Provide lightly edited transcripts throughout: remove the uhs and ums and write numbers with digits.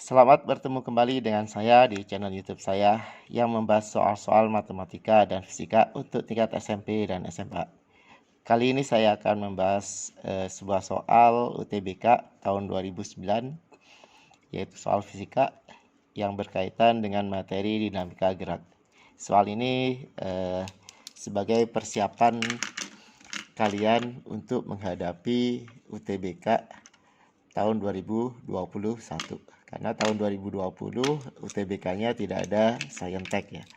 Selamat bertemu kembali dengan saya di channel YouTube saya yang membahas soal-soal matematika dan fisika untuk tingkat SMP dan SMA. Kali ini saya akan membahas sebuah soal UTBK tahun 2009, yaitu soal fisika yang berkaitan dengan materi dinamika gerak. Soal ini sebagai persiapan kalian untuk menghadapi UTBK tahun 2021. Karena tahun 2020 UTBK-nya tidak ada Saintek ya.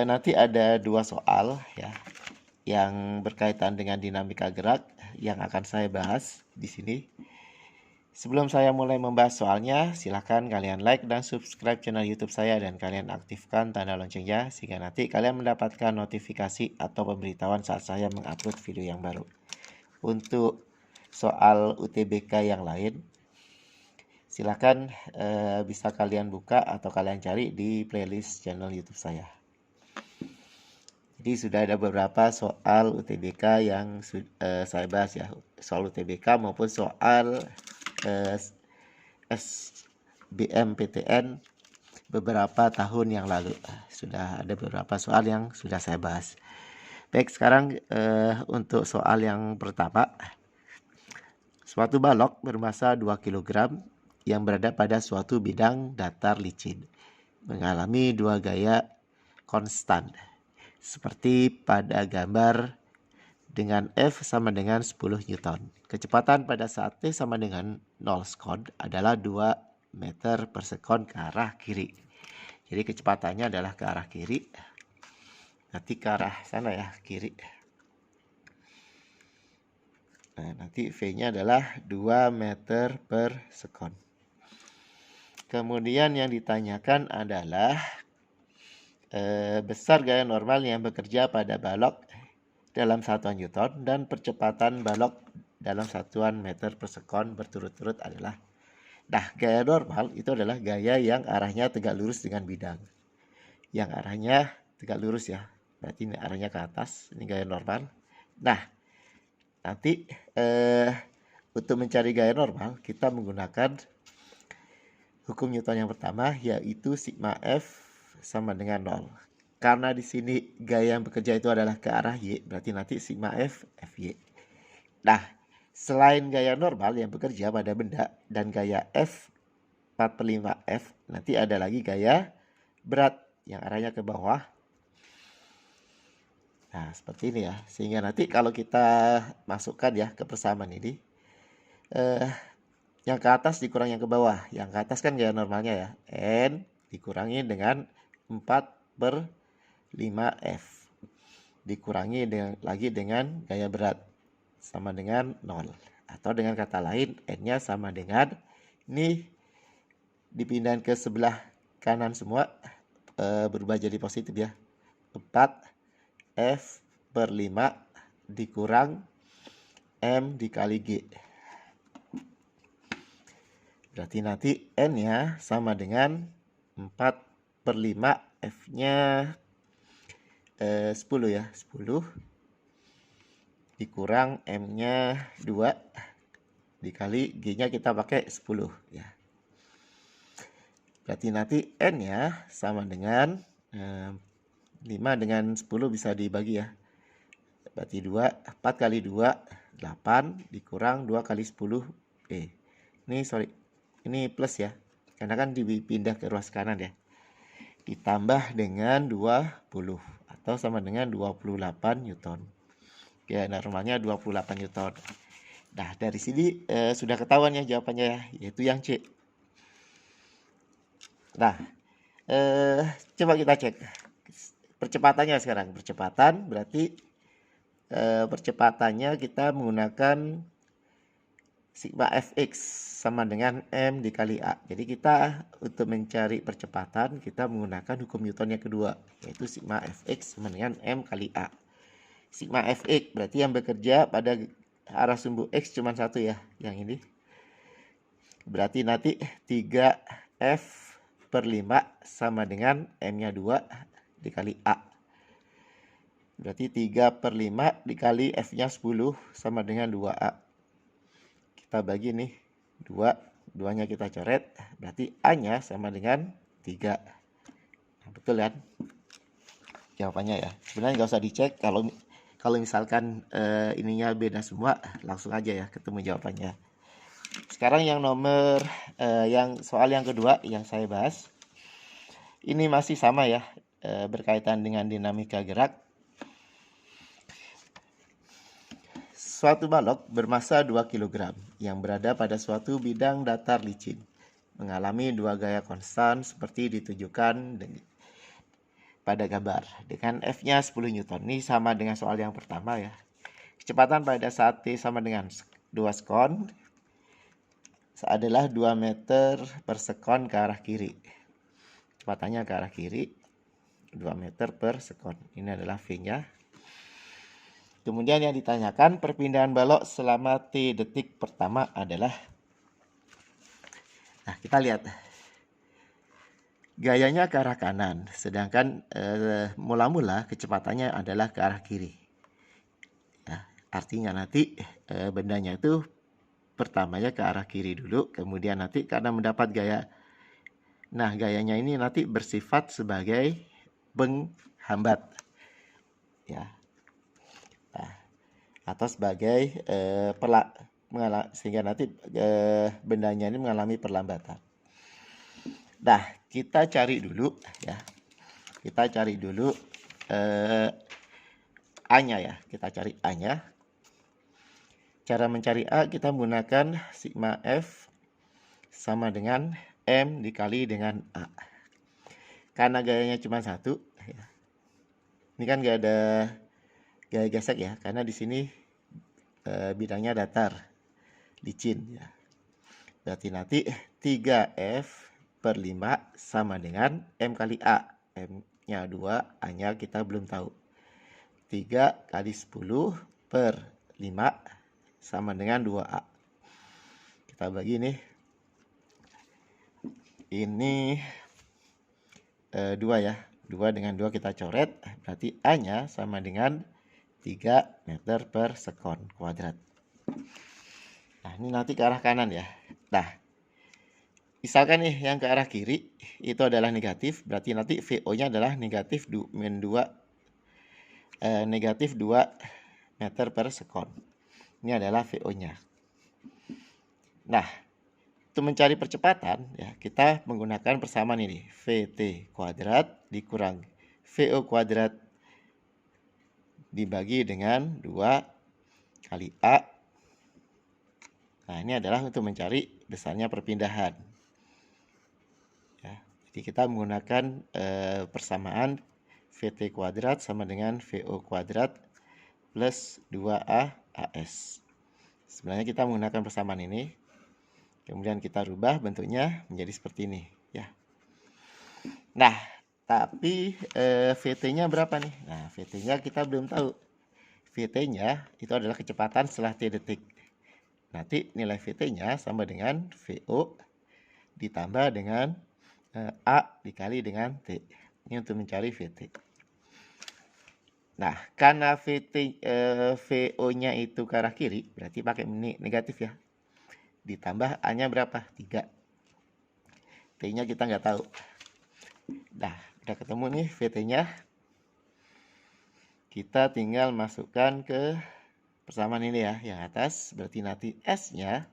Nanti ada dua soal ya yang berkaitan dengan dinamika gerak yang akan saya bahas di sini. Sebelum saya mulai membahas soalnya, silahkan kalian like dan subscribe channel YouTube saya dan kalian aktifkan tanda loncengnya sehingga nanti kalian mendapatkan notifikasi atau pemberitahuan saat saya mengupload video yang baru. Untuk soal UTBK yang lain, silakan bisa kalian buka atau kalian cari di playlist channel YouTube saya. Jadi sudah ada beberapa soal UTBK yang saya bahas ya, soal UTBK maupun soal SBMPTN beberapa tahun yang lalu. Sudah ada beberapa soal yang sudah saya bahas. Baik, sekarang untuk soal yang pertama. Suatu balok bermasa 2 kg yang berada pada suatu bidang datar licin mengalami dua gaya konstan seperti pada gambar dengan F sama dengan 10 Newton. Kecepatan pada saat T sama dengan 0 sekon adalah 2 meter per sekon ke arah kiri. Jadi kecepatannya adalah ke arah kiri. Nanti ke arah sana ya, kiri. Nah, nanti V-nya adalah 2 meter per sekon. Kemudian yang ditanyakan adalah besar gaya normal yang bekerja pada balok dalam satuan Newton dan percepatan balok dalam satuan meter per sekon berturut-turut adalah. Nah, gaya normal itu adalah gaya yang arahnya tegak lurus dengan bidang. Yang arahnya tegak lurus ya. Berarti ini arahnya ke atas, ini gaya normal. Nah, nanti untuk mencari gaya normal kita menggunakan hukum Newton yang pertama, yaitu sigma F sama dengan 0. Karena di sini gaya yang bekerja itu adalah ke arah Y, berarti nanti sigma F Fy. Nah, selain gaya normal yang bekerja pada benda dan gaya F 4/5F, nanti ada lagi gaya berat yang arahnya ke bawah. Nah, seperti ini ya. Sehingga nanti kalau kita masukkan ya ke persamaan ini, yang ke atas dikurang yang ke bawah. Yang ke atas kan gaya normalnya ya. N dikurangi dengan 4/5F. Dikurangi lagi dengan gaya berat. Sama dengan 0. Atau dengan kata lain, N-nya sama dengan, ini dipindahin ke sebelah kanan semua, berubah jadi positif ya. 4F/5 dikurang M dikali G. Berarti nanti N-nya sama dengan 4/5, F-nya 10 ya. 10 dikurang M-nya 2 dikali G-nya kita pakai 10 ya. Berarti nanti N-nya sama dengan 5 dengan 10 bisa dibagi ya. Berarti 4 kali 2, 8 dikurang 2 kali 10 ini plus ya, karena kan dipindah ke ruas kanan ya. Ditambah dengan 20 atau sama dengan 28 Newton. Ya, normalnya 28 Newton. Nah, dari sini sudah ketahuan ya jawabannya ya, yaitu yang C. Nah, coba kita cek percepatannya sekarang. Percepatan berarti percepatannya kita menggunakan sigma Fx sama dengan M dikali A. Jadi kita untuk mencari percepatan kita menggunakan hukum Newton yang kedua, yaitu sigma Fx sama dengan M kali A. Sigma Fx berarti yang bekerja pada arah sumbu X cuma satu ya, yang ini. Berarti nanti 3F/5 sama dengan M-nya 2 dikali A. Berarti 3/5 dikali F-nya 10 sama dengan 2A. Kita bagi nih 2 nya kita coret, berarti A-nya sama dengan 3. Nah, betul kan jawabannya ya. Sebenarnya nggak usah dicek, kalau misalkan ininya beda semua, langsung aja ya ketemu jawabannya. Sekarang yang soal yang kedua yang saya bahas, ini masih sama ya, berkaitan dengan dinamika gerak. Suatu balok bermasa 2 kg yang berada pada suatu bidang datar licin mengalami 2 gaya konstan seperti ditunjukkan pada gambar dengan F-nya 10 Newton. Ini sama dengan soal yang pertama ya. Kecepatan pada saat T sama dengan 2 sekon adalah 2 meter per sekon ke arah kiri. Kecepatannya ke arah kiri 2 meter per sekon. Ini adalah V-nya. Kemudian yang ditanyakan perpindahan balok selama T detik pertama adalah, nah kita lihat gayanya ke arah kanan, sedangkan mula-mula kecepatannya adalah ke arah kiri. Ya, artinya nanti bendanya itu pertamanya ke arah kiri dulu, kemudian nanti karena mendapat gaya, nah gayanya ini nanti bersifat sebagai penghambat ya, atau sebagai sehingga nanti bendanya ini mengalami perlambatan. Nah, kita cari dulu ya. Kita cari dulu A-nya ya. Kita cari A-nya. Cara mencari A kita menggunakan sigma F sama dengan M dikali dengan A. Karena gayanya cuma satu ya. Ini kan gak ada gaya gesek ya, karena di sini bidangnya datar licin ya. Berarti nanti 3F per 5 sama dengan M kali A. M-nya 2, A-nya kita belum tahu. 3 kali 10 per 5 sama dengan 2A. Kita bagi nih. Ini 2 ya. 2 dengan 2 kita coret. Berarti A-nya sama dengan 3 meter per sekon kuadrat. Nah, ini nanti ke arah kanan ya. Nah, misalkan nih yang ke arah kiri itu adalah negatif, berarti nanti VO-nya adalah negatif 2 meter per sekon. Ini adalah VO-nya. Nah, untuk mencari percepatan ya kita menggunakan persamaan ini, VT kuadrat dikurang VO kuadrat dibagi dengan 2 kali A. Nah, ini adalah untuk mencari besarnya perpindahan. Ya, jadi kita menggunakan persamaan VT kuadrat sama dengan VO kuadrat plus 2A AS. Sebenarnya kita menggunakan persamaan ini. Kemudian kita rubah bentuknya menjadi seperti ini. Ya. Nah, tapi VT-nya berapa nih? Nah, VT-nya kita belum tahu. VT-nya itu adalah kecepatan setelah T detik. Nanti nilai VT-nya sama dengan VO ditambah dengan A dikali dengan T. Ini untuk mencari VT. Nah, karena VO-nya itu ke arah kiri, berarti pakai negatif ya. Ditambah A-nya berapa? 3. T-nya kita nggak tahu. Nah, udah ketemu nih VT-nya. Kita tinggal masukkan ke persamaan ini ya, yang atas. Berarti nanti S-nya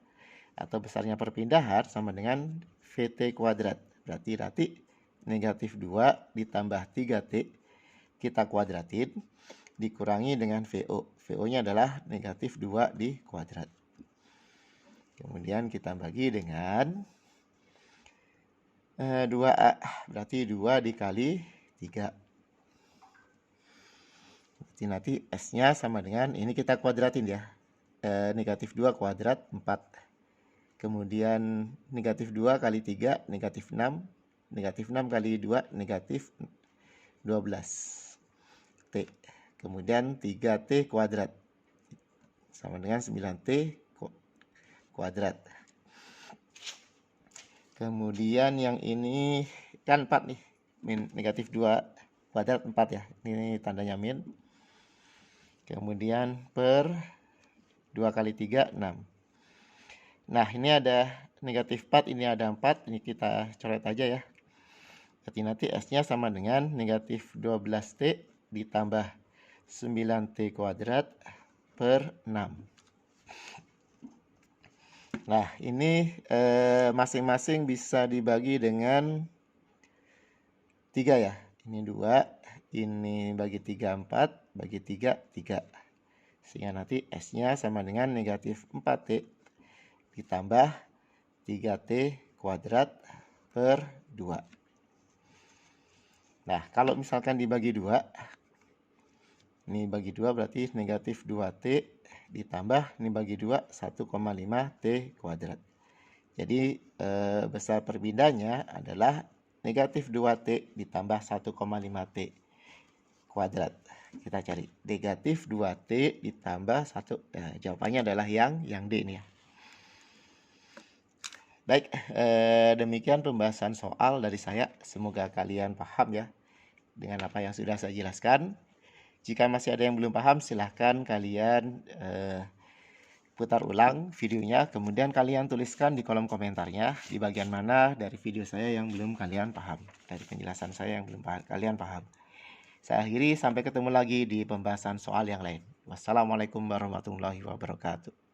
atau besarnya perpindahan sama dengan VT kuadrat. Berarti nanti negatif 2 ditambah 3T kita kuadratin dikurangi dengan VO. VO-nya adalah negatif 2 di kuadrat. Kemudian kita bagi dengan 2A. Berarti 2 dikali 3. Berarti nanti S-nya sama dengan, ini kita kuadratin ya. Negatif 2 kuadrat 4. Kemudian negatif 2 kali 3 negatif 6. Negatif 6 kali 2 negatif 12. T. Kemudian 3T kuadrat sama dengan 9T kuadrat. Kemudian yang ini kan 4 nih. Negatif 2 kuadrat 4 ya. Ini tandanya min. Kemudian per 2 kali 3 6. Nah, ini ada negatif 4, ini ada 4, ini kita coret aja ya. Berarti nanti S-nya sama dengan negatif 12T ditambah 9T kuadrat per 6. Nah, ini masing-masing bisa dibagi dengan 3 ya. Ini 2, ini bagi 3 4, bagi 3 3. Sehingga nanti S-nya sama dengan negatif 4T ditambah 3T kuadrat per 2. Nah, kalau misalkan dibagi 2, ini bagi 2 berarti negatif 2T ditambah ini bagi 2 1,5T kuadrat. Jadi besar perbedanya adalah negatif 2T ditambah 1,5T kuadrat. Kita cari negatif 2T ditambah 1, jawabannya adalah yang D ini ya. Baik, demikian pembahasan soal dari saya. Semoga kalian paham ya dengan apa yang sudah saya jelaskan. Jika masih ada yang belum paham, silahkan kalian putar ulang videonya, kemudian kalian tuliskan di kolom komentarnya di bagian mana dari video saya yang belum kalian paham, dari penjelasan saya yang belum kalian paham. Saya akhiri, sampai ketemu lagi di pembahasan soal yang lain. Wassalamualaikum warahmatullahi wabarakatuh.